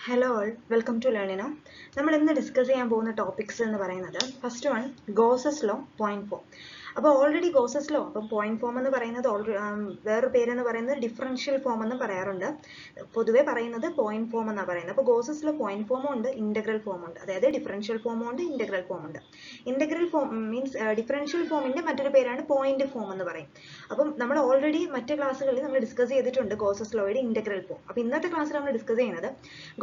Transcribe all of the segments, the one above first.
Hello all, welcome to Learnino. നമ്മൾ ഇന്ന് discuss ചെയ്യാൻ പോകുന്ന ടോപ്പിക്സ് എന്ന് പറയുന്നത് first one Gauss's law point form. അപ്പോൾ ഓൾറെഡി ഗോസസ് ലോ അപ്പം പോയിന്റ് ഫോം എന്ന് പറയുന്നത് വേറൊരു പേരെന്ന് പറയുന്നത് ഡിഫറൻഷ്യൽ ഫോം എന്ന് പറയാറുണ്ട്. പൊതുവെ പറയുന്നത് പോയിന്റ് ഫോം എന്നാണ് പറയുന്നത്. അപ്പോൾ ഗോസസ് ലോ പോയിന്റ് ഫോമും ഉണ്ട്, ഇന്റഗ്രൽ ഫോമും ഉണ്ട്. അതായത് ഡിഫറൻഷ്യൽ ഫോമും ഉണ്ട്, ഇന്റഗ്രൽ ഫോമും ഉണ്ട്. ഇന്റഗ്രൽ ഫോം മീൻസ് ഡിഫറൻഷ്യൽ ഫോമിന്റെ മറ്റൊരു പേരാണ് പോയിന്റ് ഫോം എന്ന് പറയും. അപ്പം നമ്മൾ ഓൾറെഡി മറ്റു ക്ലാസ്സുകളിൽ നമ്മൾ ഡിസ്കസ് ചെയ്തിട്ടുണ്ട് ഗോസസ് ലോയുടെ ഇന്റഗ്രൽ ഫോം. അപ്പോൾ ഇന്നത്തെ ക്ലാസ്സിൽ നമ്മൾ ഡിസ്കസ് ചെയ്യുന്നത്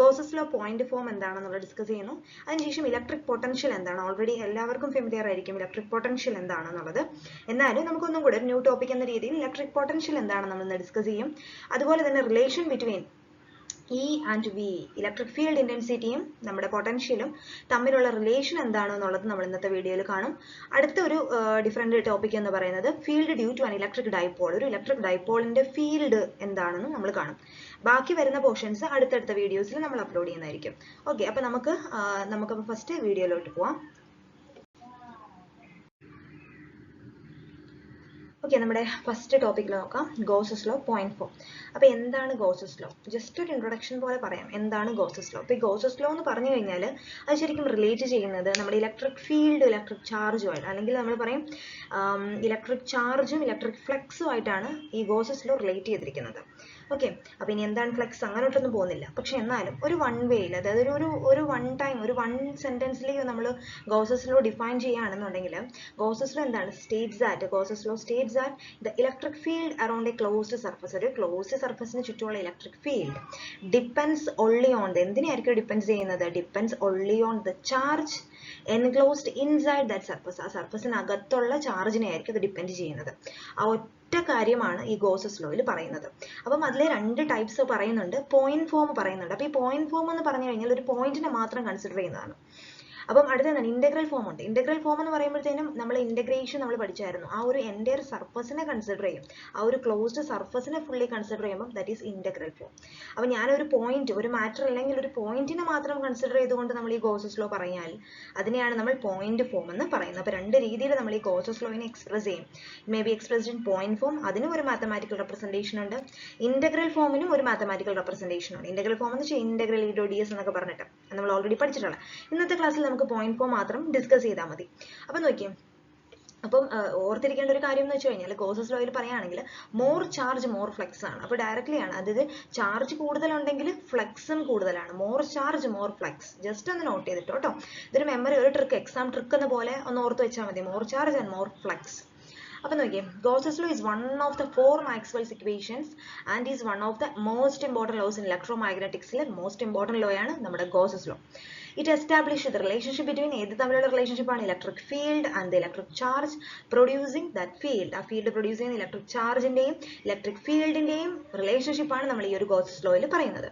ഗോസസ് ലോ പോയിന്റ് ഫോം എന്താണെന്നുള്ളത് ഡിസ്കസ് ചെയ്യുന്നു. അതിനുശേഷം ഇലക്ട്രിക് പൊട്ടൻഷ്യൽ എന്താണ്, ഓൾറെഡി എല്ലാവർക്കും ഫെമിലിയർ ആയിരിക്കും ഇലക്ട്രിക് പൊട്ടൻഷ്യൽ എന്താണെന്നുള്ളത്. എന്നാലും നമുക്കൊന്നും കൂടെ ഒരു ന്യൂ ടോപ്പിക് എന്ന രീതിയിൽ ഇലക്ട്രിക് പൊട്ടൻഷ്യൽ എന്താണെന്ന് നമ്മൾ ഇന്ന് ഡിസ്കസ് ചെയ്യും. അതുപോലെ തന്നെ relation between E and V, electric field ഇന്റൻസിറ്റിയും നമ്മുടെ പൊട്ടൻഷ്യലും തമ്മിലുള്ള റിലേഷൻ എന്താണെന്നുള്ളത് നമ്മൾ ഇന്നത്തെ വീഡിയോയിൽ കാണും. അടുത്ത ഒരു ഡിഫറെന്റ് ടോപ്പിക് എന്ന് പറയുന്നത് field due to an electric dipole, ഒരു ഇലക്ട്രിക് ഡൈപോളിന്റെ ഫീൽഡ് എന്താണെന്ന് നമ്മൾ കാണും. ബാക്കി വരുന്ന പോർഷൻസ് അടുത്തടുത്ത വീഡിയോസിൽ നമ്മൾ അപ്ലോഡ് ചെയ്യുന്നതായിരിക്കും. ഓക്കെ, അപ്പൊ നമുക്ക് ഫസ്റ്റ് വീഡിയോയിലോട്ട് പോവാം. ഓക്കെ, നമ്മുടെ ഫസ്റ്റ് ടോപ്പിക്കിൽ നോക്കാം, ഗോസസ് ലോ പോയിന്റ് ഫോം. അപ്പൊ എന്താണ് ഗോസസ് ലോ? ജസ്റ്റ് ഒരു ഇൻട്രൊഡക്ഷൻ പോലെ പറയാം എന്താണ് ഗോസസ് ലോ. അപ്പൊ ഈ ഗോസസ് ലോ എന്ന് പറഞ്ഞു കഴിഞ്ഞാൽ അത് ശരിക്കും റിലേറ്റ് ചെയ്യുന്നത് നമ്മുടെ ഇലക്ട്രിക് ഫീൽഡ് ഇലക്ട്രിക് ചാർജുമായിട്ട്, അല്ലെങ്കിൽ നമ്മൾ പറയും ഇലക്ട്രിക് ചാർജും ഇലക്ട്രിക് ഫ്ലക്സും ആയിട്ടാണ് ഈ ഗോസസ് ലോ റിലേറ്റ് ചെയ്തിരിക്കുന്നത്. ഓക്കെ, അപ്പൊ ഇനി എന്താണ് ഫ്ലക്സ് അങ്ങോട്ടൊന്നും പോകുന്നില്ല. പക്ഷെ എന്നാലും ഒരു വൺ വേയിൽ, അതായത് ഒരു വൺ ടൈം ഒരു വൺ സെന്റൻസിലേക്ക് നമ്മൾ ഗോസസ് ലോ ഡിഫൈൻ ചെയ്യുകയാണെന്നുണ്ടെങ്കിൽ ഗോസസ് ലോ എന്താണ് Gauss's law states that the electric field around a closed surface, ഒരു ക്ലോസ്ഡ് സർഫസിന് ചുറ്റുമുള്ള electric field depends only on എന്തിനെയായിരിക്കും ഡിപ്പെൻഡ് ചെയ്യുന്നത്? Depends only on the charge enclosed inside that surface. ആ സർഫസിനകത്തുള്ള ചാർജിനെ ആയിരിക്കും അത് ഡിപ്പെൻഡ് ചെയ്യുന്നത്. ആ ഒറ്റ കാര്യമാണ് ഈ ഗോസസ് ലോയിൽ പറയുന്നത്. അപ്പം അതിലെ രണ്ട് ടൈപ്സ് പറയുന്നുണ്ട്, പോയിന്റ് ഫോം പറയുന്നുണ്ട്. അപ്പൊ ഈ പോയിന്റ് ഫോം എന്ന് പറഞ്ഞു കഴിഞ്ഞാൽ ഒരു പോയിന്റിനെ മാത്രം കൺസിഡർ ചെയ്യുന്നതാണ്. അപ്പം അടുത്തതാണ് ഇന്റഗ്രൽ ഫോം ഉണ്ട്. ഇന്റഗ്രൽ ഫോം എന്ന് പറയുമ്പോഴത്തേനും നമ്മൾ ഇന്റഗ്രേഷൻ നമ്മൾ പഠിച്ചായിരുന്നു. ആ ഒരു എൻറ്റയർ സർഫസിനെ കൺസിഡർ ചെയ്യും, ആ ഒരു ക്ലോസ്ഡ് സർഫസിനെ ഫുള്ളി കൺസിഡർ ചെയ്യുമ്പോൾ ദാറ്റ് ഈസ് ഇന്റഗ്രൽ ഫോം. അപ്പൊ ഞാനൊരു പോയിന്റ്, ഒരു മാറ്റർ അല്ലെങ്കിൽ ഒരു പോയിന്റിനെ മാത്രം കൺസിഡർ ചെയ്തുകൊണ്ട് നമ്മൾ ഈ ഗോസസ് ലോ പറഞ്ഞാൽ അതിനെയാണ് നമ്മൾ പോയിന്റ് ഫോം എന്ന് പറയുന്നത്. അപ്പൊ രണ്ട് രീതിയിൽ നമ്മൾ ഈ ഗോസസ് ലോയിനെ എക്സ്പ്രസ് ചെയ്യും. May be expressed in point form, അതിനും ഒരു മാത്തമാറ്റിക്കൽ റെപ്രസെന്റേഷൻ ഉണ്ട്. ഇന്റഗ്രൽ ഫോമിനും ഒരു മാത്തമാറ്റിക്കൽ റെപ്രസെന്റേഷൻ ഉണ്ട്. ഇന്റഗ്രൽ ഫോം എന്ന് വെച്ചാൽ integral I do D S എന്നൊക്കെ പറഞ്ഞിട്ട് നമ്മൾ ഓൾറെഡി പഠിച്ചിട്ടുള്ള. ഇന്നത്തെ ക്ലാസ്സിൽ നമുക്ക് പോയിന്റ് ഫോം മാത്രം ഡിസ്കസ് ചെയ്താൽ മതി. അപ്പൊ നോക്കിയേ, അപ്പം ഓർത്തിരിക്കേണ്ട ഒരു കാര്യം എന്ന് വെച്ച് കഴിഞ്ഞാൽ ഗോസസ് ലോയിൽ പറയുകയാണെങ്കിൽ മോർ ചാർജ് മോർ ഫ്ലക്സ് ആണ്. അപ്പോൾ ഡയറക്ട്ലി ആണ്, അതായത് ചാർജ് കൂടുതലുണ്ടെങ്കിൽ ഫ്ലക്സും കൂടുതലാണ്. More charge more flux, just ഒന്ന് നോട്ട് ചെയ്തിട്ടോ കേട്ടോ. ഇതൊരു മെമ്മറി, ഒരു ട്രിക്ക്, എക്സാം ട്രിക്ക് എന്ന പോലെ ഒന്ന് ഓർത്ത് വെച്ചാൽ മതി, more charge and more flux. അപ്പൊ നോക്കിയേ, Gauss's law is one of the four Maxwell's equations and is one of the most important laws in electromagnetics. Most important law ആണ് നമ്മുടെ Gauss's law. It established the relationship between ഏത് തമ്മിലുള്ള relationship ആണ്? Electric field and the electric charge producing that field. ആ field produce ചെയ്യുന്ന electric ചാർജിന്റെയും ഇലക്ട്രിക് ഫീൽഡിന്റെയും റിലേഷൻഷിപ്പ് ആണ് നമ്മൾ ഈ ഒരു ഗോസസ് ലോയിൽ പറയുന്നത്.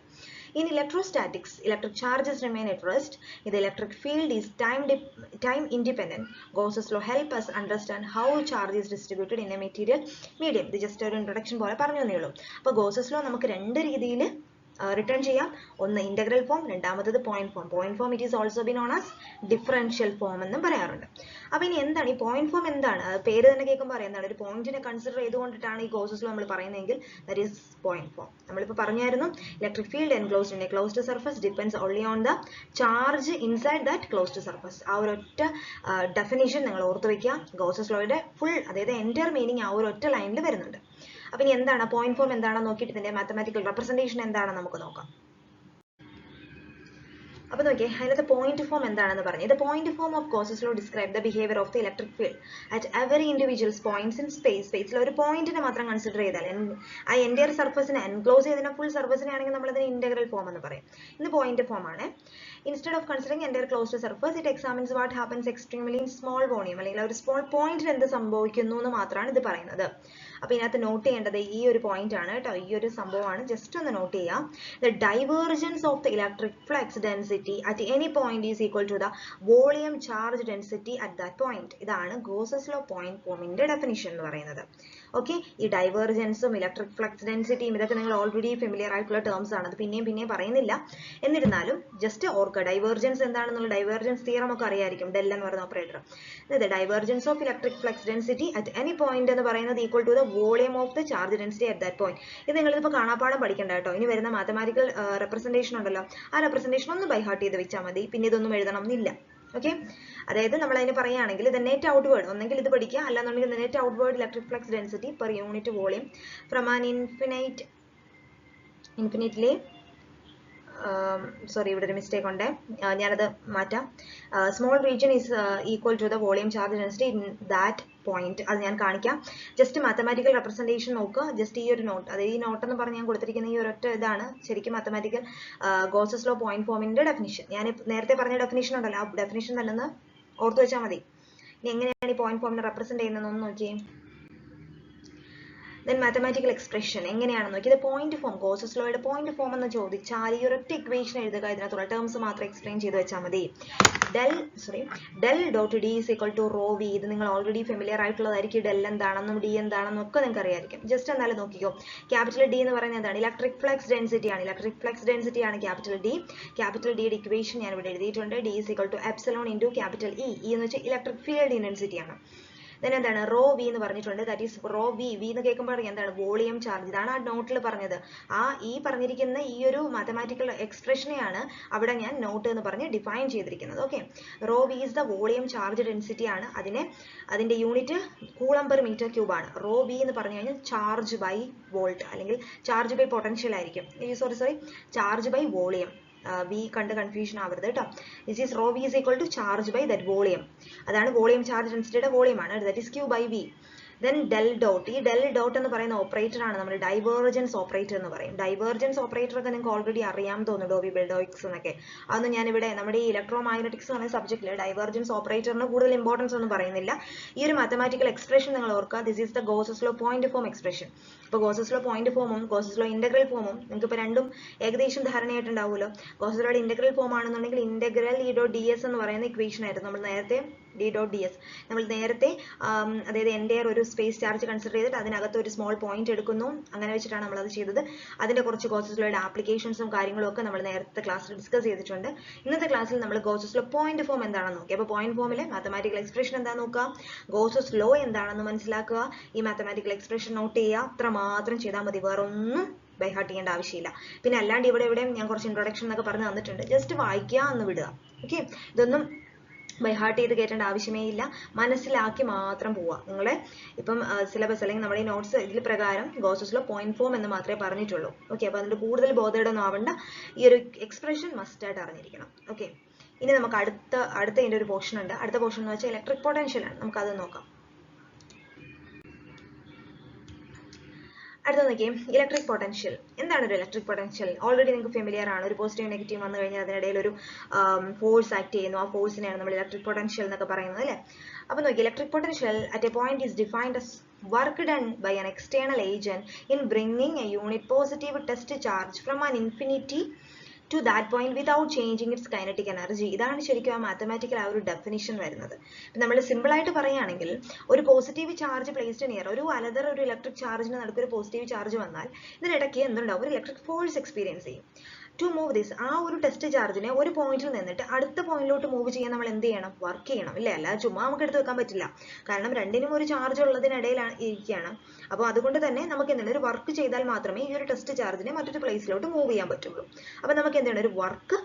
In electrostatics, electric charges remain at rest. The electric field is time independent. Gauss's law help us understand how charge is distributed in a material medium. ഇത് ജസ്റ്റ് ഒരു ഇൻട്രൊഡക്ഷൻ പോലെ പറഞ്ഞു തന്നേ ഉള്ളൂ. അപ്പോൾ ഗോസസ് ലോ നമുക്ക് രണ്ട് രീതിയിൽ റിട്ടേൺ ചെയ്യാം. ഒന്ന് ഇന്റഗ്രൽ ഫോം, രണ്ടാമത്തത് point form. Point form it is also be known as differential form എന്നും പറയാറുണ്ട്. അപ്പൊ ഇനി എന്താണ് ഈ പോയിന്റ് ഫോം? എന്താണ് പേര് തന്നെ കേൾക്കുമ്പോൾ അറിയാം, എന്താണ് ഒരു പോയിന്റിനെ കൺസിഡർ ചെയ്തുകൊണ്ടിട്ടാണ് ഈ ഗോസസ് ലോ നമ്മൾ പറയുന്നതെങ്കിൽ ദാറ്റ് ഈസ് പോയിന്റ് ഫോം. നമ്മളിപ്പോൾ പറഞ്ഞായിരുന്നു electric field enclosed in A closed surface depends only on the charge inside that closed surface. ആ ഒരു ഒറ്റ ഡെഫിനിഷൻ നിങ്ങൾ ഓർത്ത് വെക്കുക. ഗോസസ് ലോയുടെ ഫുൾ, അതായത് എൻറ്റയർ മീനിങ് ആ ഒരു ഒറ്റ ലൈനിൽ വരുന്നുണ്ട്. അപ്പൊ ഇനി എന്താണ് പോയിന്റ് ഫോം എന്താണെന്ന് നോക്കിയിട്ട് ഇതിന്റെ മാത്തമാറ്റിക്കൽ റെപ്രസെന്റേഷൻ എന്താണെന്ന് നമുക്ക് നോക്കാം. അപ്പൊ നോക്കിയേ, അതിനകത്ത് പോയിന്റ് ഫോം എന്താണെന്ന് പറഞ്ഞു. The point form of Gauss's law describe the behavior of the electric field at every individual's points in space. സ്പേസിൽ ഒരു പോയിന്റിനെ മാത്രം കൺസിഡർ ചെയ്താൽ, ആ എൻറ്റയർ സർഫസിനെ എൻക്ലോസ് ചെയ്തതിനെ ഫുൾ സർഫസിനെ ആണെങ്കിൽ നമ്മൾ അതിന് ഇന്റഗ്രൽ ഫോം എന്ന് പറയും. ഇത് പോയിന്റ് ഫോം ആണ്. Instead of considering entire closed surface, it examines what happens extremely in small volume, അല്ലെങ്കിൽ ഒരു സ്മോൾ പോയിന്റിൽ എന്ത് സംഭവിക്കുന്നു എന്ന് മാത്രമാണ് ഇത് പറയുന്നത്. അപ്പൊ ഇതിനകത്ത് നോട്ട് ചെയ്യേണ്ടത് ഈ ഒരു പോയിന്റ് ആണ് കേട്ടോ, ഈ ഒരു സംഭവമാണ്. ജസ്റ്റ് ഒന്ന് നോട്ട് ചെയ്യാം. The divergence of the electric flux density at any point is equal to the volume charge density at that point. ഇതാണ് ഗോസസ് ലോ പോയിന്റ് ഫോമിന്റെ ഡെഫിനിഷൻ എന്ന് പറയുന്നത്. ഓക്കെ, ഈ ഡൈവേർജൻസും ഇലക്ട്രിക് ഫ്ലക്സ് ഡെൻസിറ്റിയും ഇതൊക്കെ നിങ്ങൾ ഓൾറെഡി ഫെമിലിയർ ആയിട്ടുള്ള ടേംസ് ആണ്. അത് പിന്നെയും പറയുന്നില്ല. എന്നിരുന്നാലും ജസ്റ്റ് ഓർക്കുക, ഡൈവേർജൻസ് എന്താണെന്നുള്ള ഡൈവേർജൻസ് തിയറം ഒക്കെ അറിയായിരിക്കും, ഡെൽ എന്ന് പറയുന്ന ഓപ്പറേറ്റർ. അതായത് divergence of electric flux density at any point എന്ന് പറയുന്നത് equal to the volume of the charge density at that point. ഇത് നിങ്ങളിപ്പോൾ കാണാപ്പാടം പഠിക്കണ്ട കേട്ടോ. ഇനി വരുന്ന മാത്തമാറ്റിക്കൽ റെപ്രസെന്റേഷൻ ഉണ്ടല്ലോ, ആ റെപ്രസെന്റേഷൻ ഒന്ന് ബൈ ഹാർട്ട് ചെയ്ത് വെച്ചാൽ മതി. പിന്നെ ഇതൊന്നും എഴുതണം എന്നില്ല. ഓക്കെ, അതായത് നമ്മൾ അതിന് പറയുകയാണെങ്കിൽ ഇത് നെറ്റ് ഔട്ട്വേർഡ്, ഒന്നെങ്കിൽ ഇത് പഠിക്കുക, അല്ലാന്നുണ്ടെങ്കിൽ net outward electric flux density per unit volume from an infinitely sorry, ഇവിടെ ഒരു മിസ്റ്റേക്ക് ഉണ്ട്, ഞാനത് മാറ്റാം. Small region is equal to the volume charge density in that point. അത് ഞാൻ കാണിക്കാം. ജസ്റ്റ് മാത്തമാറ്റിക്കൽ റെപ്രസെന്റേഷൻ നോക്കുക. ജസ്റ്റ് ഈ ഒരു നോട്ട്, അതായത് ഈ നോട്ട് എന്ന് പറഞ്ഞ് ഞാൻ കൊടുത്തിരിക്കുന്ന ഈ ഒരൊറ്റ ഇതാണ് ശരിക്കും മാത്തമാറ്റിക്കൽ ഗോസസ് ലോ പോയിന്റ് ഫോമിന്റെ ഡെഫിനിഷൻ. ഞാൻ നേരത്തെ പറഞ്ഞ ഡെഫിനിഷൻ ഉണ്ടല്ലോ, ആ ഡെഫിനിഷൻ തന്നെ ഒന്ന് ഓർത്ത് വെച്ചാൽ മതി. ഇനി എങ്ങനെയാണ് ഈ പോയിന്റ് ഫോമിനെ റെപ്രസെന്റ് ചെയ്യുന്നതെന്ന് നോക്കിയേ. then mathematical expression എങ്ങനെയാണെന്ന് നോക്കി. ഇത് പോയിന്റ് ഫോം, ഗോസസ് ലോയുടെ പോയിന്റ് ഫോം എന്ന് ചോദിച്ചാൽ ഈ ഒരൊറ്റ ഇക്വേഷൻ എഴുതുക, ഇതിനകത്തുള്ള ടേംസ് മാത്രം എക്സ്പ്ലെയിൻ ചെയ്ത് വെച്ചാൽ മതി. Del dot D is equal to rho V. ഇത് നിങ്ങൾ ഓൾറെഡി ഫെമിലിയർ ആയിട്ടുള്ളതായിരിക്കും. ഡെൽ എന്താണെന്നും ഡി എന്താണെന്നും ഒക്കെ നിങ്ങൾക്ക് അറിയായിരിക്കും. ജസ്റ്റ് എന്നാലും നോക്കിക്കോ. ക്യാപിറ്റൽ ഡി എന്ന് പറയുന്നത് എന്താണ്? ഇലക്ട്രിക് ഫ്ലക്സ് ഡെൻസിറ്റി ആണ്. ഇലക്ട്രിക് ഫ്ലക്സ് ഡെൻസിറ്റി ആണ് ക്യാപിറ്റൽ ഡി. ക്യാപിറ്റൽ ഡിയുടെ ഇക്വേഷൻ ഞാൻ ഇവിടെ എഴുതിയിട്ടുണ്ട്. D is equal to epsilon into capital E. എന്ന് വെച്ചാൽ ഇലക്ട്രിക് ഫീൽഡ് ഇന്റൻസിറ്റി ആണ്. then എന്താണ്? റോ വി എന്ന് പറഞ്ഞിട്ടുണ്ട്. That is rho V. V എന്ന് കേൾക്കുമ്പോൾ എന്താണ്? Volume charge. ഇതാണ് ആ നോട്ടിൽ പറഞ്ഞത്. ഈ പറഞ്ഞിരിക്കുന്ന ഈ ഒരു മാത്തമാറ്റിക്കൽ എക്സ്പ്രഷനെയാണ് അവിടെ ഞാൻ നോട്ട് എന്ന് പറഞ്ഞ് ഡിഫൈൻ ചെയ്തിരിക്കുന്നത്. Okay, rho V is the volume charge density ആണ്. അതിന്റെ unit coulomb per metre cube ആണ്. റോ വി എന്ന് പറഞ്ഞു കഴിഞ്ഞാൽ ചാർജ് ബൈ വോൾട്ട് അല്ലെങ്കിൽ ചാർജ് ബൈ പൊട്ടൻഷ്യൽ ആയിരിക്കും. Sorry, charge by volume. V കണ്ട് കൺഫ്യൂഷൻ ആവരുത് കേട്ടോ. This is rho V is equal to charge by that volume. അതാണ് വോളിയം ചാർജ് ഡെൻസിറ്റിയുടെ വോളിയം ആണ്. That is Q by V. then del dot. ഈ del dot എന്ന് പറയുന്ന ഓപ്പറേറ്റർ ആണ് നമ്മൾ ഡൈവേർജൻസ് ഓപ്പറേറ്റർ എന്ന് പറയും. ഡൈവേർജൻസ് ഓപ്പറേറ്റർ ഒക്കെ നിങ്ങൾക്ക് ഓൾറെഡി അറിയാൻ തോന്നുന്നു, ഡോബി ബെൽഡോയിക്സ് എന്നൊക്കെ. അതൊന്നും ഞാനിവിടെ നമ്മുടെ ഈ ഇലക്ട്രോ മാഗ്നറ്റിക്സ് എന്ന സബ്ജക്റ്റിൽ ഡൈവേർജൻസ് ഓപ്പറേറ്ററിന് കൂടുതൽ ഇമ്പോർട്ടൻസ് ഒന്നും പറയുന്നില്ല. ഈ ഒരു മാത്തമാറ്റിക്കൽ എക്സ്പ്രഷൻ നിങ്ങൾ ഓർക്കുക. This is the Gauss's law point form expression. ഇപ്പോൾ ഗോസസ് ലോ പോയിന്റ് ഫോമും ഗോസസ് ലോ ഇന്റഗ്രൽ ഫോമും നിങ്ങൾക്ക് ഇപ്പോൾ രണ്ടും ഏകദേശം ധാരണയായിട്ടുണ്ടാവുമല്ലോ. ഗോസസ് ലോയുടെ ഇന്റഗ്രൽ ഫോം ആണെന്നുണ്ടെങ്കിൽ integral E dot D S എന്ന് പറയുന്ന ഇക്വേഷൻ ആയിരുന്നു നമ്മൾ നേരത്തെ. ഡി ഡോട്ട് ഡി എസ് നമ്മൾ നേരത്തെ അതായത് എൻ്റെയർ ഒരു സ്പേസ് ചാർജ് കൺസിഡർ ചെയ്തിട്ട് അതിനകത്ത് ഒരു സ്മോൾ പോയിന്റ് എടുക്കുന്നു. അങ്ങനെ വെച്ചിട്ടാണ് നമ്മൾ അത് ചെയ്തത്. അതിന്റെ കുറച്ച് ഗോസസ് ലോയുടെ ആപ്ലിക്കേഷൻസും കാര്യങ്ങളും ഒക്കെ നമ്മൾ നേരത്തെ ക്ലാസ്സിൽ ഡിസ്കസ് ചെയ്തിട്ടുണ്ട്. ഇന്നത്തെ ക്ലാസ്സിൽ നമ്മൾ ഗോസസ് ലോ പോയിന്റ് ഫോം എന്താണെന്ന് നോക്കി. അപ്പോൾ പോയിന്റ് ഫോമിലെ മാത്തമാറ്റിക്കൽ എക്സ്പ്രഷൻ എന്താണെന്ന് നോക്കുക, ഗോസസ് ലോ എന്താണെന്ന് മനസ്സിലാക്കുക, ഈ മാത്തമാറ്റിക്കൽ എക്സ്പ്രഷൻ നോട്ട് ചെയ്യുക. അത്ര മാത്രം ചെയ്താൽ മതി, വേറൊന്നും ബൈ ഹാർട്ട് ചെയ്യേണ്ട ആവശ്യമില്ല. പിന്നെ അല്ലാണ്ട് ഇവിടെയും ഞാൻ കുറച്ച് ഇൻട്രൊഡക്ഷൻ എന്നൊക്കെ പറഞ്ഞ് തന്നിട്ടുണ്ട്. ജസ്റ്റ് വായിക്കുക എന്ന് വിടുക. ഓക്കെ, ഇതൊന്നും ബൈ ഹാർട്ട് ചെയ്ത് കയറ്റേണ്ട ആവശ്യമേ ഇല്ല, മനസ്സിലാക്കി മാത്രം പോവുക. നിങ്ങളെ ഇപ്പം സിലബസ് അല്ലെങ്കിൽ നമ്മുടെ ഈ നോട്ട്സ് ഇതിൽ പ്രകാരം ഗോസസ് ലോ പോയിന്റ് ഫോം എന്ന് മാത്രമേ പറഞ്ഞിട്ടുള്ളൂ. ഓക്കെ, അപ്പോൾ അതിൻ്റെ കൂടുതൽ ബോധേടൊന്നും ആവണ്ട. ഈ ഒരു എക്സ്പ്രഷൻ മസ്റ്റ് ആയിട്ട് അറിഞ്ഞിരിക്കണം. ഓക്കെ, ഇനി നമുക്ക് അടുത്ത ഇതിൻ്റെ ഒരു പോർഷൻ ഉണ്ട്. അടുത്ത പോർഷൻ എന്ന് വെച്ചാൽ ഇലക്ട്രിക് പൊട്ടൻഷ്യൽ ആണ്. നമുക്കത് നോക്കാം. അടുത്ത നോക്കിയേ, ഇലക്ട്രിക് പൊട്ടൻഷ്യൽ. എന്താണ് ഒരു ഇലക്ട്രിക് പൊട്ടൻഷ്യൽ? ഓൾറെഡി നിങ്ങൾക്ക് ഫെമിലിയർ ആണ്. ഒരു പോസിറ്റീവ് നെഗറ്റീവ് വന്നു കഴിഞ്ഞാൽ അതിനിടയിൽ ഒരു ഫോഴ്സ് ആക്ട് ചെയ്യുന്നു. ആ ഫോഴ്സിനെയാണ് നമ്മൾ ഇലക്ട്രിക് പൊട്ടൻഷ്യൽ എന്നൊക്കെ പറയുന്നത് അല്ലേ. അപ്പോൾ നോക്കി, electric potential at a point is defined as work done by an external agent in bringing a unit positive test charge from an infinity to that point without changing its kinetic energy. ഇതാണ് ശരിക്കും ആ mathematical ആ ഒരു definition വരുന്നത്. നമ്മൾ simple ആയിട്ട് പറയുകയാണെങ്കിൽ ഒരു പോസിറ്റീവ് ചാർജ് പ്ലേസ്ഡ് നിയർ ഒരു ഒരു ഇലക്ട്രിക് ചാർജിന് നടുക്ക് ഒരു പോസിറ്റീവ് ചാർജ് വന്നാൽ ഇതിനിടയ്ക്ക് എന്തുണ്ടാവും? ഒരു ഇലക്ട്രിക് ഫോഴ്സ് എക്സ്പീരിയൻസ് ചെയ്യും. ടു മൂവ് ദിസ്, ആ ഒരു ടെസ്റ്റ് ചാർജിനെ ഒരു പോയിന്റിൽ നിന്നിട്ട് അടുത്ത പോയിന്റിലോട്ട് മൂവ് ചെയ്യാൻ നമ്മൾ എന്ത് ചെയ്യണം? വർക്ക് ചെയ്യണം, ഇല്ലേ? അല്ലാതെ ചുമ്മാ നമുക്ക് എടുത്ത് വെക്കാൻ പറ്റില്ല. കാരണം രണ്ടിനും ഒരു ചാർജ് ഉള്ളതിനിടയിലാണ് ഇരിക്കുകയാണ്. അപ്പോൾ അതുകൊണ്ട് തന്നെ നമുക്ക് എന്താണ് ഒരു വർക്ക് ചെയ്താൽ മാത്രമേ ഈ ഒരു ടെസ്റ്റ് ചാർജിനെ മറ്റൊരു പ്ലേസിലോട്ട് മൂവ് ചെയ്യാൻ പറ്റുള്ളൂ. അപ്പോൾ നമുക്ക് എന്താണ് ഒരു വർക്ക്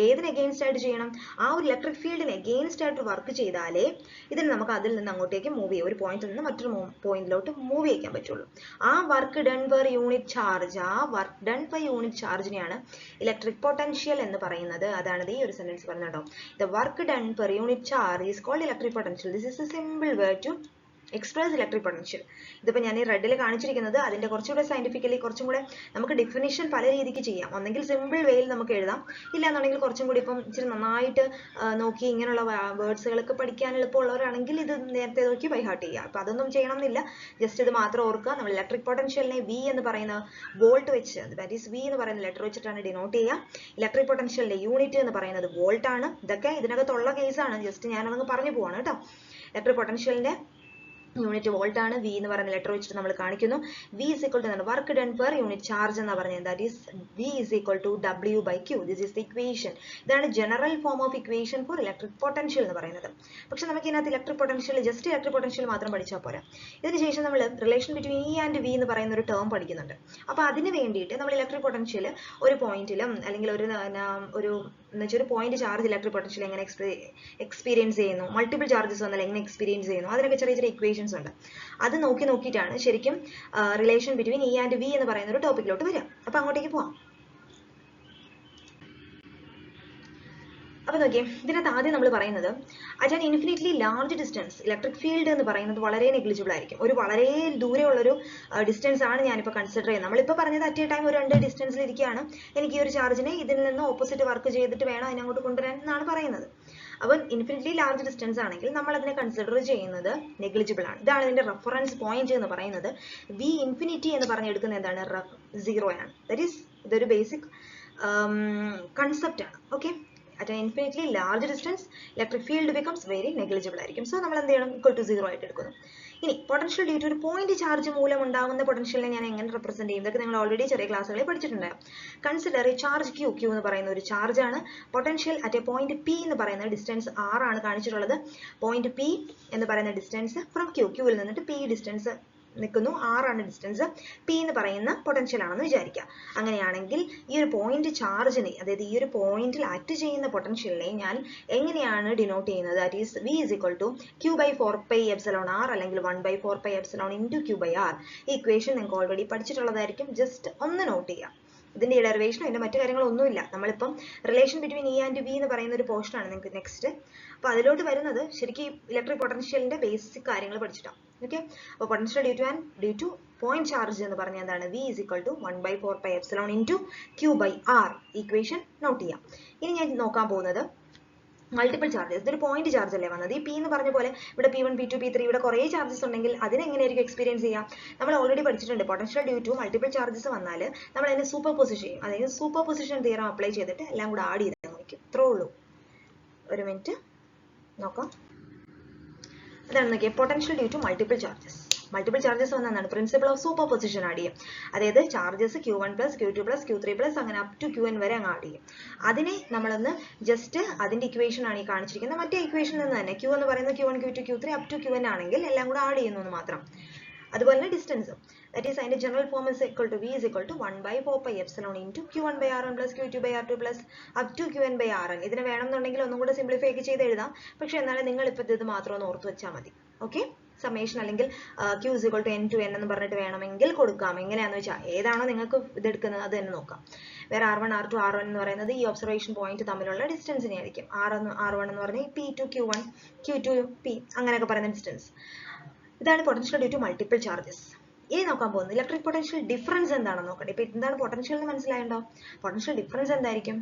ഏതിന് എഗെയിൻസ്റ്റ് ആയിട്ട് ചെയ്യണം? ആ ഒരു ഇലക്ട്രിക് ഫീൽഡിന് എഗെയിൻസ്റ്റ് ആയിട്ട് വർക്ക് ചെയ്താലേ ഇതിന് നമുക്ക് അതിൽ നിന്ന് അങ്ങോട്ടേക്ക് മൂവ് ചെയ്യാം, ഒരു പോയിന്റിൽ നിന്ന് മറ്റൊരു പോയിന്റിലോട്ട് മൂവ് ചെയ്യാൻ പറ്റുള്ളൂ. ആ work done per unit charge, ആ വർക്ക് ഡൺ പെർ യൂണിറ്റ് ചാർജിനെയാണ് ഇലക്ട്രിക് പൊട്ടൻഷ്യൽ എന്ന് പറയുന്നത്. അതാണ് ഈ ഒരു സെന്റൻസ് പറഞ്ഞോ. The work done per unit charge is called electric potential. This is a simple word to express electric potential. ഇതിപ്പോൾ ഞാൻ ഈ റെഡിൽ കാണിച്ചിരിക്കുന്നത് അതിന്റെ കുറച്ചുകൂടെ സയന്റിഫിക്കലി കുറച്ചും കൂടെ നമുക്ക് ഡിഫിനിഷൻ പല രീതിക്ക് ചെയ്യാം. ഒന്നെങ്കിൽ സിമ്പിൾ വേയിൽ നമുക്ക് എഴുതാം, ഇല്ലാന്നുണ്ടെങ്കിൽ കുറച്ചും കൂടി ഇപ്പം ഇച്ചിരി നന്നായിട്ട് നോക്കി ഇങ്ങനെയുള്ള വേർഡ്സുകളൊക്കെ പഠിക്കാൻ എളുപ്പമുള്ളവരാണെങ്കിൽ ഇത് നേരത്തെ നോക്കി ബൈ ഹാർട്ട് ചെയ്യുക. അപ്പോൾ അതൊന്നും ചെയ്യണമെന്നില്ല, ജസ്റ്റ് ഇത് മാത്രം ഓർക്കുക. നമ്മൾ ഇലക്ട്രിക് പൊട്ടൻഷ്യലിനെ വി എന്ന് പറയുന്ന വോൾട്ട് വെച്ച്, ദാറ്റ് ഈസ് വി എന്ന് പറയുന്ന ലെറ്റർ വെച്ചിട്ടാണ് ഡിനോട്ട് ചെയ്യുക. ഇലക്ട്രിക് പൊട്ടൻഷ്യലിന്റെ യൂണിറ്റ് എന്ന് പറയുന്നത് വോൾട്ട് ആണ്. ഇതൊക്കെ ഇതിനകത്തുള്ള കേസാണ്, ജസ്റ്റ് ഞാനതങ്ങ് പറഞ്ഞു പോവാണ് കേട്ടോ. ഇലക്ട്രിക് പൊട്ടൻഷ്യലിന്റെ യൂണിറ്റ് വോൾട്ട് ആണ്. വി എന്ന് പറയുന്ന ലെറ്റർ വെച്ചിട്ട് നമ്മൾ കാണിക്കുന്നു. V is equal to work done per unit charge എന്ന് പറഞ്ഞത് that is V is equal to W by Q. This is the equation. ഇതാണ് general form of equation for electric potential എന്ന് പറയുന്നത്. പക്ഷെ നമുക്ക് ഇതിനകത്ത് electric potential just electric potential മാത്രം പഠിച്ചാൽ പോരാ. ഇതിനുശേഷം നമ്മൾ relation between E and V എന്ന് പറയുന്ന ഒരു ടേം പഠിക്കുന്നുണ്ട്. അപ്പോൾ അതിന് വേണ്ടിയിട്ട് നമ്മൾ ഇലക്ട്രിക് പൊട്ടൻഷ്യൽ ഒരു പോയിന്റിലും അല്ലെങ്കിൽ ഒരു പോയിന്റ് ചാർജ് ഇലക്ട്രിക് പൊട്ടൻഷ്യൽ എങ്ങനെ എക്സ്പീരിയൻസ് ചെയ്യുന്നു, മൾട്ടിപ്പിൾ ചാർജസ് വന്നാൽ എങ്ങനെ എക്സ്പീരിയൻസ് ചെയ്യുന്നു, അതിനൊക്കെ ചെറിയ ചെറിയ ഇക്വേഷൻസ് ഉണ്ട്. അത് നോക്കിയിട്ടാണ് ശരിക്കും relation between E and V എന്ന് പറയുന്ന ഒരു ടോപ്പിക്കിലോട്ട് വരിക. അപ്പൊ അങ്ങോട്ടേക്ക് പോവാം. അപ്പൊ നോക്കിയേ, ഇതിനകത്ത് ആദ്യം നമ്മൾ പറയുന്നത് at an infinitely large distance electric field എന്ന് പറയുന്നത് വളരെ നെഗ്ലിജിബിൾ ആയിരിക്കും. ഒരു വളരെ ദൂരെയുള്ളൊരു ഡിസ്റ്റൻസ് ആണ് ഞാനിപ്പോൾ കൺസിഡർ ചെയ്യുന്നത്. നമ്മളിപ്പോൾ പറഞ്ഞത് അറ്റ് എ ടൈം ഒരു 2 ഡിസ്റ്റൻസിൽ ഇരിക്കുകയാണ്, എനിക്ക് ഈ ഒരു ചാർജിനെ ഇതിൽ നിന്ന് ഓപ്പോസിറ്റ് വർക്ക് ചെയ്തിട്ട് വേണം അതിനങ്ങോട്ട് കൊണ്ടുവരാൻ എന്നാണ് പറയുന്നത്. അപ്പോൾ ഇൻഫിനിറ്റ്ലി ലാർജ് ഡിസ്റ്റൻസ് ആണെങ്കിൽ നമ്മൾ അതിനെ കൺസിഡർ ചെയ്യുന്നത് നെഗ്ലിജിബിൾ ആണ്. ഇതാണ് ഇതിന്റെ റെഫറൻസ് പോയിന്റ് എന്ന് പറയുന്നത്. വി ഇൻഫിനിറ്റി എന്ന് പറഞ്ഞെടുക്കുന്നത് എന്താണ്? 0 ആണ്. ദാറ്റ് ഈസ് ഇതൊരു ബേസിക് കൺസെപ്റ്റ് ആണ്. Okay, at an infinitely large distance electric field becomes very negligible ആയിരിക്കും. സോ നമ്മൾ എന്ത് ചെയ്യണം? equal to 0 ആയിട്ട് എടുക്കുന്നു. ഇനി പൊട്ടൻഷ്യൽ ഡ്യൂ ടു ഒരു പോയിന്റ് ചാർജ് മൂലം ഉണ്ടാകുന്ന പൊട്ടൻഷ്യലിനെ ഞാൻ എങ്ങനെ റെപ്രസെന്റ് ചെയ്യും? ഇതൊക്കെ നിങ്ങൾ ഓൾറെഡി ചെറിയ ക്ലാസ്സുകളിൽ പഠിച്ചിട്ടുണ്ടാകും. Consider a charge Q. Q എന്ന് പറയുന്ന ഒരു ചാർജ് ആണ്. Potential at a point P എന്ന് പറയുന്ന ഡിസ്റ്റൻസ് r ആണ് കാണിച്ചിട്ടുള്ളത്. പോയിന്റ് പി എന്ന് പറയുന്ന ഡിസ്റ്റൻസ് ഫ്രം ക്യൂ, ക്യൂവിൽ നിന്നിട്ട് പി ഡിസ്റ്റൻസ് നിൽക്കുന്നു. r ആണ് ഡിസ്റ്റൻസ്, p എന്ന് പറയുന്ന പൊട്ടൻഷ്യൽ ആണെന്ന് വിചാരിക്കുക. അങ്ങനെയാണെങ്കിൽ ഈ ഒരു പോയിന്റ് ചാർജിനെ, അതായത് ഈ ഒരു പോയിന്റിൽ ആക്ട് ചെയ്യുന്ന പൊട്ടൻഷ്യലിനെ ഞാൻ എങ്ങനെയാണ് ഡിനോട്ട് ചെയ്യുന്നത്? That is v is equal to q by 4 pi epsilon r അല്ലെങ്കിൽ 1 by 4 pi epsilon into q by r. ഈ ഇക്വേഷൻ നിങ്ങൾക്ക് ഓൾറെഡി പഠിച്ചിട്ടുള്ളതായിരിക്കും. ജസ്റ്റ് ഒന്ന് നോട്ട് ചെയ്യാം. ഇതിന്റെ ഡെറിവേഷനോ ഇതിന്റെ മറ്റു കാര്യങ്ങളൊന്നുമില്ല. നമ്മളിപ്പം relation between E and V എന്ന് പറയുന്ന ഒരു പോർഷൻ ആണ് നിങ്ങൾക്ക് നെക്സ്റ്റ്. അപ്പൊ അതിലോട്ട് വരുന്നത് ശരിക്കും ഇലക്ട്രിക് പൊട്ടൻഷ്യലിന്റെ ബേസിക് കാര്യങ്ങൾ പഠിച്ചിട്ടാണ്. ഓക്കെ, അപ്പോൾ potential due two point charge എന്ന് പറഞ്ഞാൽ എന്താണ്? v is equal to 1 by 4 pi epsilon into q by r. Equation note ചെയ്യാം. ഇനി ഞാൻ നോക്കാൻ പോകുന്നത് മൾട്ടിപ്പിൾ ചാർജസ്. ഇതൊരു പോയിന്റ് ചാർജ് അല്ലേ വന്നത്? ഈ പി എന്ന് പറഞ്ഞ പോലെ ഇവിടെ P1 P2 P3 ഇവിടെ കുറേ ചാർജസ് ഉണ്ടെങ്കിൽ അതിനെങ്ങനെയായിരിക്കും എക്സ്പീരിയൻസ് ചെയ്യാം? നമ്മൾ ഓൾറെഡി പഠിച്ചിട്ടുണ്ട്. Potential due to multiple charges വന്നാൽ നമ്മൾ അതിനെ സൂപ്പർ പൊസിഷൻ ചെയ്യും. അതായത് സൂപ്പർ പൊസിഷൻ തിയറം അപ്ലൈ ചെയ്തിട്ട് എല്ലാം കൂടെ ആഡ് ചെയ്ത് നോക്കും. ഇത്രേ ഉള്ളൂ. ഒരു മിനിറ്റ് നോക്കാം. അതാണ് നോക്കിയാൽ potential due to multiple charges. Multiple charges വന്നതാണ് principle of superposition add ചെയ്യും. അതായത് charges Q1 plus Q2 plus Q3 plus അങ്ങനെ അപ് ടു Qn വരെ അങ്ങ് ആഡ് ചെയ്യും. അതിനെ നമ്മളൊന്ന് ജസ്റ്റ് അതിന്റെ ഇക്വേഷൻ ആണ് ഈ കാണിച്ചിരിക്കുന്നത്. മറ്റേ ഇക്വേഷനിൽ നിന്ന് തന്നെ Q എന്ന് പറയുന്നത് Q1 Q2 Q3 up to Qn ആണെങ്കിൽ എല്ലാം കൂടെ ആഡ് ചെയ്യുന്നു എന്ന് മാത്രം. അതുപോലെ തന്നെ ഡിസ്റ്റൻസ്, ദാറ്റ് ഈസ് അതിന്റെ general form is equal to v is equal to 1 by 4 pi epsilon into q1 by r1 plus q2 by r2 plus up to qn by rn. ഇതിനെ വേണമെന്നുണ്ടെങ്കിൽ ഒന്നും കൂടെ സിംപ്ലിഫൈ ഒക്കെ ചെയ്ത് എഴുതാം. പക്ഷെ എന്നാലും നിങ്ങൾ ഇപ്പോൾ ഇത് മാത്രം ഒന്ന് ഓർത്ത് വെച്ചാൽ മതി. ഓക്കെ, സമ്മേഷൻ അല്ലെങ്കിൽ q is equal to n to n എന്ന് പറഞ്ഞിട്ട് വേണമെങ്കിൽ കൊടുക്കാം. എങ്ങനെയാണെന്ന് വെച്ചാൽ ഏതാണോ നിങ്ങൾക്ക് ഇതെടുക്കുന്നത് അത് തന്നെ നോക്കാം. വേറെ r1 r2 r1 എന്ന് പറയുന്നത് ഈ ഒബ്സർവേഷൻ പോയിന്റ് തമ്മിലുള്ള ഡിസ്റ്റൻസിനെ ആയിരിക്കും. r1 എന്ന് പറഞ്ഞാൽ p2 q1 q2 p അങ്ങനെയൊക്കെ പറയുന്ന ഡിസ്റ്റൻസ്. ഇതാണ് potential due to multiple charges. ഇനി നോക്കാൻ പോകുന്നത് ഇലക്ട്രിക് പൊട്ടൻഷ്യൽ ഡിഫറൻസ് എന്താണെന്ന് നോക്കട്ടെ. ഇപ്പൊ എന്താണ് പൊട്ടൻഷ്യൽ എന്ന് മനസ്സിലായല്ലോ. പൊട്ടൻഷ്യൽ ഡിഫറൻസ് എന്തായിരിക്കും?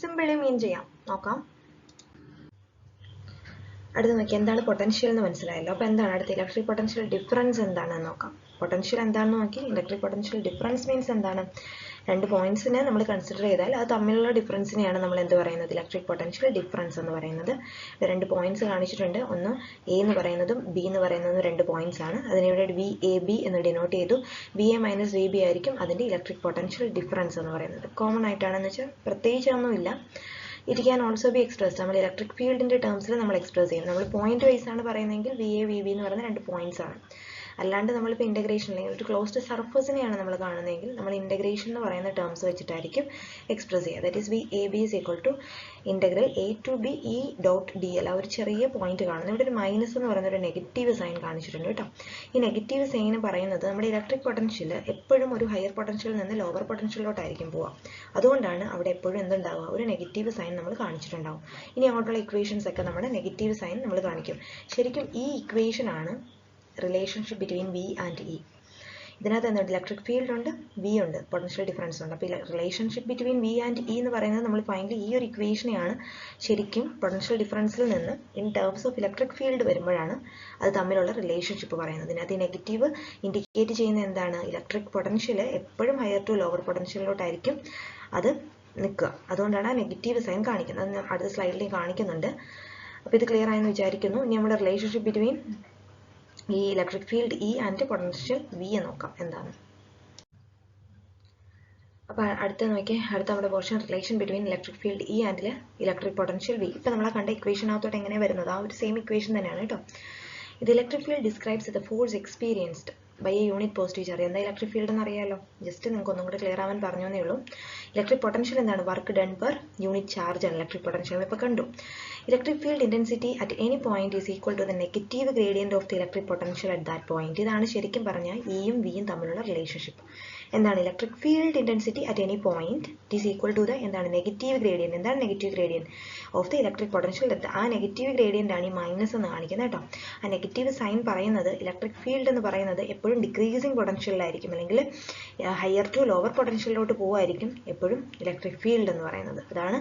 സിമ്പിളി മീൻ ചെയ്യാം. നോക്കാം. അടുത്ത് നോക്കി എന്താണ് പൊട്ടൻഷ്യൽ എന്ന് മനസ്സിലായല്ലോ. അപ്പൊ എന്താണ് അടുത്ത ഇലക്ട്രിക് പൊട്ടൻഷ്യൽ ഡിഫറൻസ് എന്താണെന്ന് നോക്കാം. പൊട്ടൻഷ്യൽ എന്താണെന്ന് നോക്കി ഇലക്ട്രിക് പൊട്ടൻഷ്യൽ ഡിഫറൻസ് മീൻസ് എന്താണ്? രണ്ട് പോയിന്റ്സിനെ നമ്മൾ കൺസിഡർ ചെയ്താൽ അത് തമ്മിലുള്ള ഡിഫറൻസിനെയാണ് നമ്മൾ എന്ത് പറയുന്നത്? ഇലക്ട്രിക് പൊട്ടൻഷ്യൽ ഡിഫറൻസ് എന്ന് പറയുന്നത്. രണ്ട് പോയിന്റ്സ് കാണിച്ചിട്ടുണ്ട്. ഒന്ന് എ എന്ന് പറയുന്നതും ബി എന്ന് പറയുന്നതും രണ്ട് പോയിന്റ്സ് ആണ്. അതിനിവിടെ വി എ ബി എന്ന് ഡിനോട്ട് ചെയ്തു. V A minus V B ആയിരിക്കും അതിന്റെ ഇലക്ട്രിക് പൊട്ടൻഷ്യൽ ഡിഫറൻസ് എന്ന് പറയുന്നത്. കോമൺ ആയിട്ടാണെന്ന് വെച്ചാൽ പ്രത്യേകിച്ചൊന്നുമില്ല. It can also be express. നമ്മൾ ഇലക്ട്രിക് ഫീൽഡിന്റെ ടേംസിൽ നമ്മൾ എക്സ്പ്രസ് ചെയ്യും. നമ്മൾ പോയിന്റ് വൈസ് ആണ് പറയുന്നതെങ്കിൽ വി എ വി ബി എന്ന് പറയുന്ന രണ്ട് പോയിന്റ്സ് ആണ്. അല്ലാണ്ട് നമ്മളിപ്പോൾ ഇൻ്റഗ്രേഷൻ അല്ലെങ്കിൽ ഒരു ക്ലോസ്ഡ് സർഫസിനെയാണ് നമ്മൾ കാണുന്നതെങ്കിൽ നമ്മൾ ഇൻ്റഗ്രേഷൻ എന്ന് പറയുന്ന ടേംസ് വെച്ചിട്ടായിരിക്കും എക്സ്പ്രസ് ചെയ്യുക. That is V A B is equal to integral A to B E dot D L. ആ ഒരു ചെറിയ പോയിന്റ് കാണുന്നത്. ഇവിടെ ഒരു മൈനസ് എന്ന് പറയുന്ന ഒരു നെഗറ്റീവ് സൈൻ കാണിച്ചിട്ടുണ്ട് കേട്ടോ. ഈ നെഗറ്റീവ് സൈൻ പറയുന്നത് നമ്മുടെ ഇലക്ട്രിക് പൊട്ടൻഷ്യൽ എപ്പോഴും ഒരു ഹയർ പൊട്ടൻഷ്യലിൽ നിന്ന് ലോവർ പൊട്ടൻഷ്യലിലോട്ടായിരിക്കും പോവുക. അതുകൊണ്ടാണ് അവിടെ എപ്പോഴും എന്തുണ്ടാവുക? ഒരു നെഗറ്റീവ് സൈൻ നമ്മൾ കാണിച്ചിട്ടുണ്ടാവും. ഇനി അങ്ങോട്ടുള്ള ഇക്വേഷൻസ് ഒക്കെ നമ്മുടെ നെഗറ്റീവ് സൈൻ നമ്മൾ കാണിക്കും. ശരിക്കും ഈ ഇക്വേഷൻ ആണ് relationship between V and E. ഇതിനകത്ത് എന്തുണ്ട്? ഇലക്ട്രിക് ഫീൽഡ് ഉണ്ട്, വി ഉണ്ട്, പൊട്ടൻഷ്യൽ ഡിഫറൻസ് ഉണ്ട്. അപ്പോൾ relationship between V and E എന്ന് പറയുന്നത് നമ്മൾ ഫൈനലി ഈ ഒരു ഇക്വേഷനെയാണ് ശരിക്കും പൊട്ടൻഷ്യൽ ഡിഫറൻസിൽ നിന്ന് in terms of electric field വരുമ്പോഴാണ് അത് തമ്മിലുള്ള റിലേഷൻഷിപ്പ് പറയുന്നത്. ഇതിനകത്ത് ഈ നെഗറ്റീവ് ഇൻഡിക്കേറ്റ് ചെയ്യുന്ന എന്താണ്? ഇലക്ട്രിക് പൊട്ടൻഷ്യൽ എപ്പോഴും ഹയർ ടു ലോവർ പൊട്ടൻഷ്യലിലോട്ടായിരിക്കും അത് നിൽക്കുക. അതുകൊണ്ടാണ് ആ നെഗറ്റീവ് സൈൻ കാണിക്കുന്നത്. അത് അടുത്ത സ്ലൈഡിൽ കാണിക്കുന്നുണ്ട്. അപ്പോൾ ഇത് ക്ലിയർ ആയെന്ന് വിചാരിക്കുന്നു. ഇനി നമ്മുടെ റിലേഷൻഷിപ്പ് ബിറ്റ്വീൻ ഈ electric field E and potential V എന്ന് നോക്കാം എന്താണ്. അപ്പോൾ അടുത്ത നമ്മുടെ portion relation between electric field E and electric potential V. ഇപ്പോൾ നമ്മൾ കണ്ട ഇക്വേഷനകത്തോട്ട് എങ്ങനെ വരുന്നത് ആ ഒരു സെയിം ഇക്വേഷൻ തന്നെയാണ് കേട്ടോ. ഇത് electric field describes the force experienced by a unit positive charge. എന്താ ഇലക്ട്രിക് ഫീൽഡ് എന്ന് അറിയാലോ, ജസ്റ്റ് നിങ്ങൾക്ക് ഒന്നും കൂടെ ക്ലിയർ ആവാൻ പറഞ്ഞേ ഉള്ളൂ. ഇലക്ട്രിക് പൊട്ടൻഷ്യൽ എന്താണ്? Work done per unit charge ആണ് ഇലക്ട്രിക് പൊട്ടൻഷ്യൽ. ഇപ്പോൾ കണ്ടു electric field intensity at any point is equal to the negative gradient of the electric potential at that point. ഇതാണ് ശരിക്കും പറഞ്ഞാൽ ഇയും വിയും തമ്മിലുള്ള റിലേഷൻഷിപ്പ്. എന്താണ്? Electric field intensity at any point is equal to the എന്താണ്? Negative gradient. എന്താണ് negative gradient of the electric potential? ആ നെഗറ്റീവ് ഗ്രേഡിയന്റ് ആണ് ഈ മൈനസ് എന്ന് കാണിക്കുന്നത് കേട്ടോ. ആ നെഗറ്റീവ് സൈൻ പറയുന്നത് ഇലക്ട്രിക് ഫീൽഡ് എന്ന് പറയുന്നത് എപ്പോഴും ഡിക്രീസിങ് പൊട്ടൻഷ്യലിലായിരിക്കും, അല്ലെങ്കിൽ ഹയർ ടു ലോവർ പൊട്ടൻഷ്യലിലോട്ട് പോകുമായിരിക്കും എപ്പോഴും ഇലക്ട്രിക് ഫീൽഡ് എന്ന് പറയുന്നത്. അതാണ്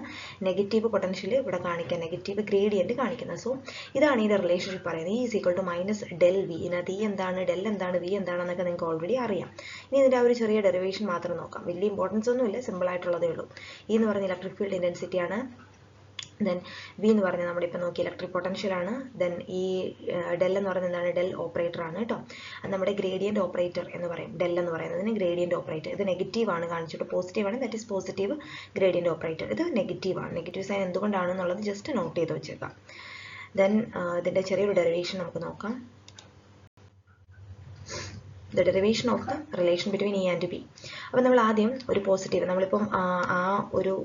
നെഗറ്റീവ് പൊട്ടൻഷ്യൽ ഇവിടെ കാണിക്കുക, നെഗറ്റീവ് ഗ്രേഡിയന്റ് കാണിക്കുന്നത്. സോ ഇതാണ് ഇതിന്റെ റിലേഷൻഷിപ്പ് പറയുന്നത്. E is equal to minus del V. ഇതിനകത്ത് ഇ എന്താണ്, ഡെൽ എന്താണ്, വി എന്താണെന്നൊക്കെ നിങ്ങൾക്ക് ഓൾറെഡി അറിയാം. ഇനി ഇതിന്റെ ആ ഒരു ചെറിയ ഡെറിവേഷൻ മാത്രം നോക്കാം. വലിയ ഇമ്പോർട്ടൻസ് ഒന്നുമില്ല, സിമ്പിൾ ആയിട്ടുള്ളതേ ഉള്ളൂ. ഇ എന്ന് പറയുന്ന ഇലക്ട്രിക് ഫീൽഡ് ഇന്റൻസിറ്റി ആണ്. ദെൻ വി എന്ന് പറഞ്ഞാൽ നമ്മളിപ്പോൾ നോക്കി ഇലക്ട്രിക് പൊട്ടൻഷ്യൽ ആണ്. ദെൻ ഈ ഡെൽ എന്ന് പറയുന്നത് എന്താണ്? ഡെൽ ഓപ്പറേറ്റർ ആണ് കേട്ടോ. അത് നമ്മുടെ ഗ്രേഡിയന്റ് ഓപ്പറേറ്റർ എന്ന് പറയും. ഡെൽ എന്ന് പറയുന്നതിന് ഗ്രേഡിയന്റ് ഓപ്പറേറ്റർ. ഇത് നെഗറ്റീവ് ആണ് കാണിച്ചിട്ട്, പോസിറ്റീവ് ആണ്, that is positive gradient operator. ഇത് നെഗറ്റീവ് ആണ്. നെഗറ്റീവ് സൈൻ എന്തുകൊണ്ടാണെന്നുള്ളത് ജസ്റ്റ് നോട്ട് ചെയ്ത് വെച്ചേക്കാം. ദെൻ ഇതിന്റെ ചെറിയൊരു ഡെറിവേഷൻ നമുക്ക് നോക്കാം. The derivation of the relation between E and B. അപ്പോൾ നമ്മൾ ആദ്യം ഒരു പോസിറ്റീവ്, നമ്മളിപ്പം ആ ഒരു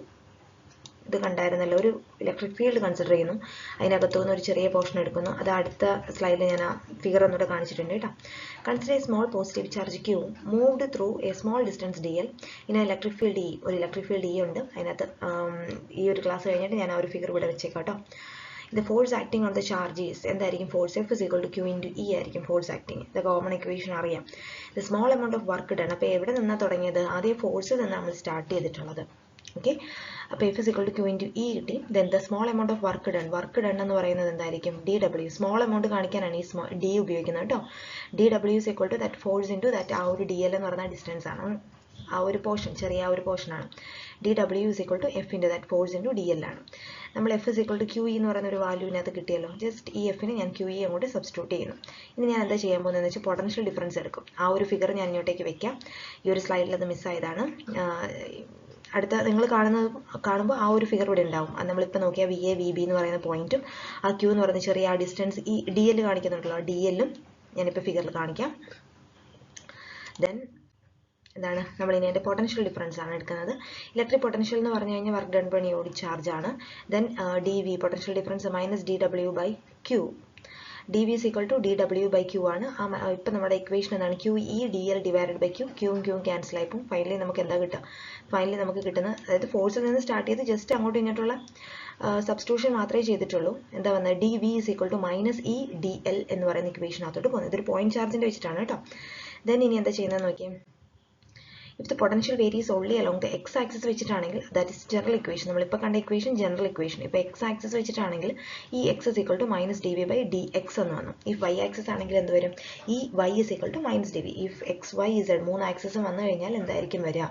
ഇത് കണ്ടായിരുന്നല്ലോ, ഒരു ഇലക്ട്രിക് ഫീൽഡ് കൺസിഡർ ചെയ്യുന്നു, അതിനകത്തുനിന്ന് ഒരു ചെറിയ പോർഷൻ എടുക്കുന്നു. അത് അടുത്ത സ്ലൈഡിൽ ഞാൻ ആ ഫിഗർ ഒന്നുകൂടെ കാണിച്ചിട്ടുണ്ട് കേട്ടോ. Consider a small positive charge Q moved through a small distance D L in electric field E. ഒരു ഇലക്ട്രിക് ഫീൽഡ് ഇ ഉണ്ട്. അതിനകത്ത് ഈ ഒരു ക്ലാസ് കഴിഞ്ഞിട്ട് ഞാൻ ആ ഒരു ഫിഗർ ഇവിടെ വെച്ചേക്കാം കേട്ടോ. The force acting on the charge is എന്തായിരിക്കും? Force F is equal to Q into E ആയിരിക്കും ഫോഴ്സ് ആക്ടിങ്. ഇത് കോമൺ ഇക്വേഷൻ അറിയാം. The small amount of work done. അപ്പോൾ എവിടെ നിന്നാണ് തുടങ്ങിയത്? ആദ്യം ഫോഴ്സിൽ നിന്നാണ് നമ്മൾ സ്റ്റാർട്ട് ചെയ്തിട്ടുള്ളത്. ഓക്കെ, അപ്പോൾ F is equal to Q into E കിട്ടി. Then the small amount of work done. Work done എന്ന് പറയുന്നത് എന്തായിരിക്കും? DW. സ്മോൾ എമൗണ്ട് കാണിക്കാനാണ് ഈ D ഉപയോഗിക്കുന്നത് കേട്ടോ. DW is equal to that force into that ആ ഒരു DL എന്ന് പറയുന്ന ഡിസ്റ്റൻസ് ആണ്. ആ ഒരു പോർഷൻ, ചെറിയ ആ ഒരു പോർഷനാണ്. DW is equal to F into that force into DL ആണ്. നമ്മൾ F is equal to QE എന്ന് പറയുന്ന ഒരു വാല്യൂവിനകത്ത് കിട്ടിയല്ലോ. ജസ്റ്റ് ഈ എഫിന് ഞാൻ QE അങ്ങോട്ട് സബ്സ്റ്റിറ്റ്യൂട്ട് ചെയ്യുന്നു. ഇനി ഞാൻ എന്താ ചെയ്യാൻ പോകുന്നതെന്ന് വെച്ചാൽ പൊട്ടൻഷ്യൽ ഡിഫറൻസ് എടുക്കും. ആ ഒരു ഫിഗർ ഞാൻ ഇങ്ങോട്ടേക്ക് വെക്കാം. ഈ ഒരു സ്ലൈഡിൽ അത് മിസ്സായതാണ്. അടുത്ത നിങ്ങൾ കാണുമ്പോൾ ആ ഒരു ഫിഗർ ഇവിടെ ഉണ്ടാവും. അത് നമ്മളിപ്പോൾ നോക്കിയാൽ VA VB എന്ന് പറയുന്ന പോയിന്റും ആ Q എന്ന് പറയുന്ന ചെറിയ ആ ഡിസ്റ്റൻസ് ഈ DL കാണിക്കുന്നുണ്ടല്ലോ, ആ DL-ഉം ഞാനിപ്പോൾ ഫിഗറിൽ കാണിക്കാം. ദെൻ എന്താണ്? നമ്മൾ ഇനി അതിൻ്റെ പൊട്ടൻഷ്യൽ ഡിഫറൻസ് ആണ് എടുക്കുന്നത്. ഇലക്ട്രിക് പൊട്ടൻഷ്യൽ എന്ന് പറഞ്ഞു കഴിഞ്ഞാൽ work done per unit charge ആണ്. Then DV potential difference minus DW by Q. DV is equal to DW by Q ആണ്. ഇപ്പം നമ്മുടെ ഇക്വേഷൻ എന്താണ്? QE DL divided by Q. Qയും Qയും ക്യാൻസൽ ആയിപ്പോൾ ഫൈനലി നമുക്ക് എന്താ കിട്ടുക? ഫൈനലി നമുക്ക് കിട്ടുന്ന, അതായത് ഫോഴ്സിൽ നിന്ന് സ്റ്റാർട്ട് ചെയ്ത് ജസ്റ്റ് അങ്ങോട്ടും ഇങ്ങോട്ടുള്ള സബ്സ്റ്റിറ്റ്യൂഷൻ മാത്രമേ ചെയ്തിട്ടുള്ളൂ. എന്താ വന്നത്? DV is equal to minus E DL എന്ന് പറയുന്ന ഇക്വേഷനകത്തോട്ട് പോകുന്നത്. ഇതൊരു പോയിന്റ് ചാർജിൻ്റെ വെച്ചിട്ടാണ് കേട്ടോ. ദെൻ ഇനി എന്താ ചെയ്യുന്നത് നോക്കിയേ. If the potential varies only along the x-axis വെച്ചിട്ടാണെങ്കിൽ, that is general equation. നമ്മളിപ്പോൾ കണ്ട ഇക്വേഷൻ ജനറൽ ഇക്വേഷൻ. ഇപ്പോൾ x-axis വെച്ചിട്ടാണെങ്കിൽ ഈ x is equal to minus dv by dx എന്ന് വന്നു. ഇഫ് y-axis ആണെങ്കിൽ എന്ത് വരും? ഈ y is equal to minus dv. If x, y, z മൂന്ന് ആക്സിസും വന്നു കഴിഞ്ഞാൽ എന്തായിരിക്കും വരിക?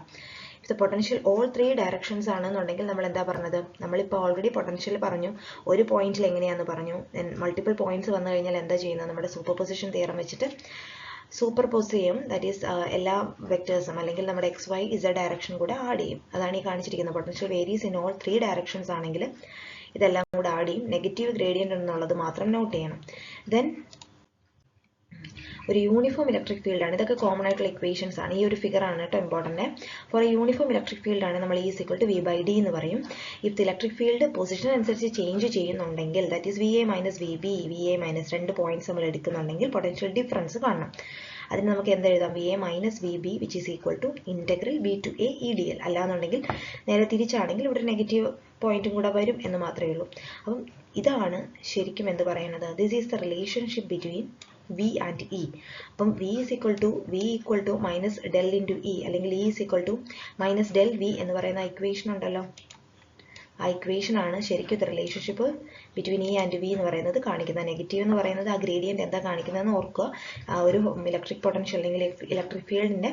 If the potential all three directions ആണെന്നുണ്ടെങ്കിൽ നമ്മൾ എന്താ പറഞ്ഞത്? നമ്മളിപ്പോൾ ഓൾറെഡി പൊട്ടൻഷ്യൽ പറഞ്ഞു, ഒരു പോയിന്റിൽ എങ്ങനെയാണെന്ന് പറഞ്ഞു. മൾട്ടിപ്പിൾ പോയിന്റ്സ് വന്നു കഴിഞ്ഞാൽ എന്താ ചെയ്യുന്നത്? നമ്മുടെ സൂപ്പർ പൊസിഷൻ തിയറം വെച്ചിട്ട് സൂപ്പർ പോസ് ചെയ്യും. ദാറ്റ് ഈസ് എല്ലാ വെക്ടേഴ്സും അല്ലെങ്കിൽ നമ്മുടെ XY Z ഡയറക്ഷൻ കൂടെ ആഡ് ചെയ്യും. അതാണ് ഈ കാണിച്ചിരിക്കുന്നത്. Potential varies in all three directions ആണെങ്കിൽ ഇതെല്ലാം കൂടെ ആഡ് ചെയ്യും. നെഗറ്റീവ് ഗ്രേഡിയന്റ് എന്നുള്ളത് മാത്രം നോട്ട് ചെയ്യണം. ദെൻ ഒരു യൂണിഫോം ഇലക്ട്രിക് ഫീൽഡ് ആണ്. ഇതൊക്കെ കോമൺ ആയിട്ടുള്ള ഇക്വേഷൻസ് ആണ്. ഈ ഒരു ഫിഗർ ആണ് കേട്ടോ important. For a uniform electric field ആണ് നമ്മൾ E is equal to V by D എന്ന് പറയും. If the electric field position അനുസരിച്ച് ചേഞ്ച് ചെയ്യുന്നുണ്ടെങ്കിൽ, that is VA minus VB, VA minus രണ്ട് പോയിന്റ്സ് നമ്മൾ എടുക്കുന്നുണ്ടെങ്കിൽ പൊട്ടൻഷ്യൽ ഡിഫറൻസ് കാണണം. അതിന് നമുക്ക് എന്ത് എഴുതാം? VA minus VB which is equal to integral V to A EDL. അല്ലാന്നുണ്ടെങ്കിൽ നേരെ തിരിച്ചാണെങ്കിൽ ഇവിടെ നെഗറ്റീവ് പോയിന്റും കൂടെ വരും എന്ന് മാത്രമേ ഉള്ളൂ. അപ്പം ഇതാണ് ശരിക്കും എന്ത് പറയുന്നത്? This is the relationship between V and E. അപ്പം V equal to minus del into E അല്ലെങ്കിൽ E is equal to minus del V എന്ന് പറയുന്ന ഇക്വേഷൻ ഉണ്ടല്ലോ, ആ ഇക്വേഷൻ ആണ് ശരിക്കും ഇത് relationship between E and V എന്ന് പറയുന്നത് കാണിക്കുന്നത്. നെഗറ്റീവ് എന്ന് പറയുന്നത് ആ ഗ്രേഡിയന്റ് എന്താ കാണിക്കുന്നതെന്ന് ഓർക്കുക. ആ ഒരു ഇലക്ട്രിക് പൊട്ടൻഷ്യൽ അല്ലെങ്കിൽ ഇലക്ട്രിക് ഫീൽഡിന്റെ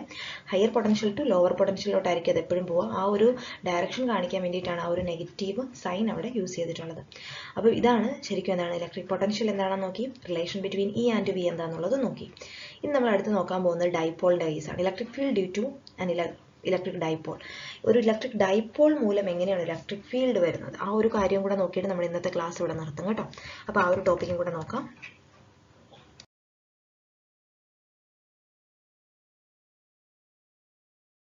ഹയർ പൊട്ടൻഷ്യൽ ടു ലോവർ പൊട്ടൻഷ്യലിലോട്ടായിരിക്കും അത് എപ്പോഴും പോവുക. ആ ഒരു ഡയറക്ഷൻ കാണിക്കാൻ വേണ്ടിയിട്ടാണ് ആ ഒരു നെഗറ്റീവ് സൈൻ അവിടെ യൂസ് ചെയ്തിട്ടുള്ളത്. അപ്പോൾ ഇതാണ് ശരിക്കും എന്താണ് ഇലക്ട്രിക് പൊട്ടൻഷ്യൽ എന്താണെന്ന് നോക്കി, relation between E and V എന്താണെന്നുള്ളത് നോക്കി. ഇനി നമ്മൾ അടുത്ത് നോക്കാൻ പോകുന്നത് ഡൈപോളിന്റെ കേസാണ്. Electric field due to an electric dipole. ഒരു ഇലക്ട്രിക് ഡൈപോൾ മൂലം എങ്ങനെയാണ് ഇലക്ട്രിക് ഫീൽഡ് വരുന്നത്, ആ ഒരു കാര്യം കൂടെ നോക്കിയിട്ട് നമ്മൾ ഇന്നത്തെ ക്ലാസ് ഇവിടെ നിർത്തും കേട്ടോ. അപ്പോൾ ആ ഒരു ടോപ്പിക്കും കൂടെ നോക്കാം.